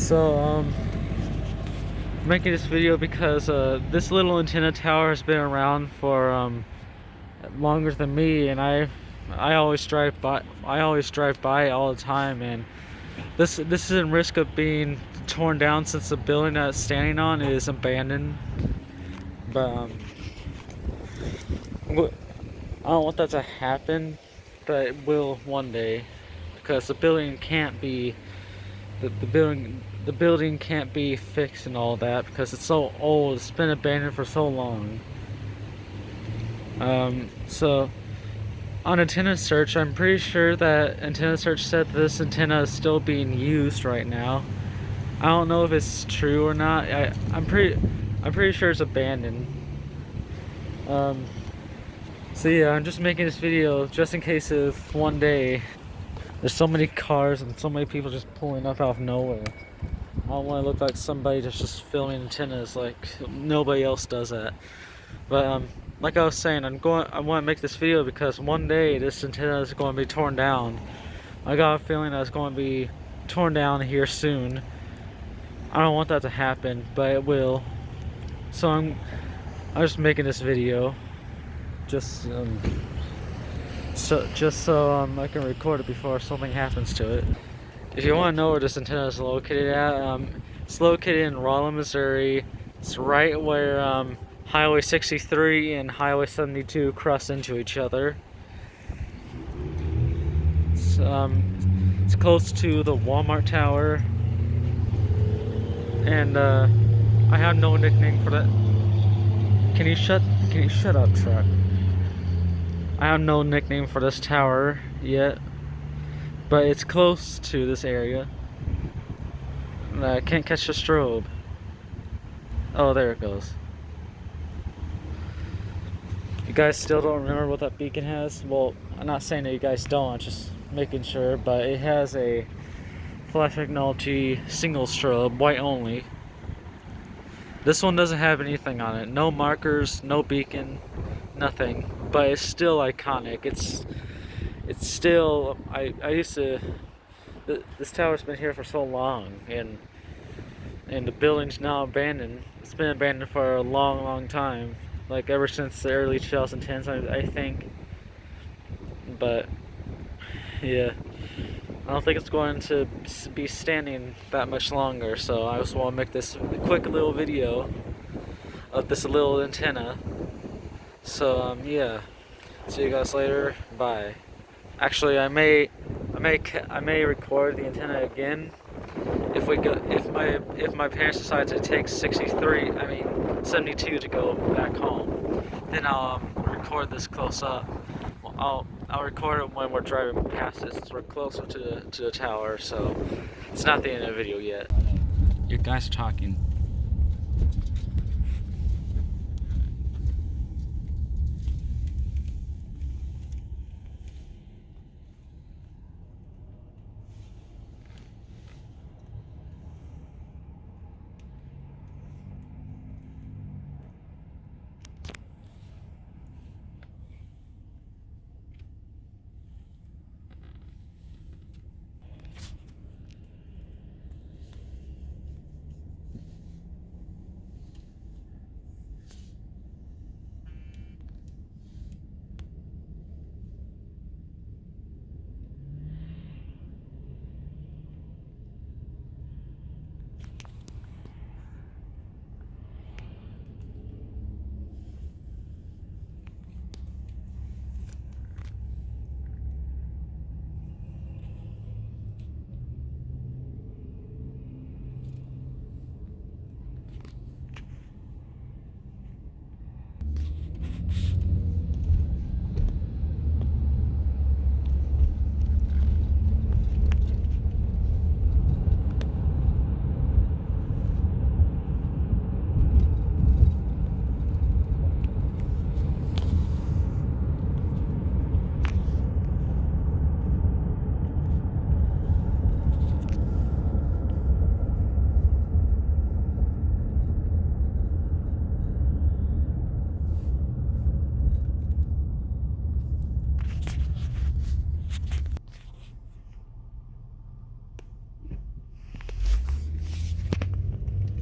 So, making this video because this little antenna tower has been around for longer than me, and I always drive by. I always drive by it all the time, and this is in risk of being torn down since the building that it's standing on is abandoned. But I don't want that to happen, but it will one day, because the building can't be the building can't be fixed and all that because it's so old. It's been abandoned for so long. So on antenna search, I'm pretty sure that antenna search said this antenna is still being used right now. I don't know if it's true or not. I'm pretty sure it's abandoned. So yeah, I'm just making this video just in case if one day there's so many cars and so many people just pulling up out of nowhere. I don't want to look like somebody that's just filming antennas like nobody else does that. But like I was saying, I want to make this video because one day this antenna is going to be torn down. I got a feeling that it's going to be torn down here soon. I don't want that to happen, but it will. So I'm just making this video just so I can record it before something happens to it. If you want to know where this antenna is located at, it's located in Rolla, Missouri. It's right where Highway 63 and Highway 72 cross into each other. It's close to the Walmart Tower, and I have no nickname for that. Can you shut up, truck? I have no nickname for this tower yet, but it's close to this area. I can't catch the strobe. Oh, there it goes. You guys still don't remember what that beacon has? Well, I'm not saying that you guys don't, I'm just making sure, but it has a flash technology single strobe, white only. This one doesn't have anything on it. No markers, no beacon, nothing. But it's still iconic. It's still, I used to, this tower's been here for so long, and the building's now abandoned. It's been abandoned for a long time, like ever since the early 2010s, I think. But yeah, I don't think it's going to be standing that much longer, so I just want to make this quick little video of this little antenna. So yeah, see you guys later. Bye. Actually, I may record the antenna again if my parents decide to take 72 to go back home. Then I'll record this close up. I'll record it when we're driving past it, since we're closer to the tower. So it's not the end of the video yet. You guys are talking.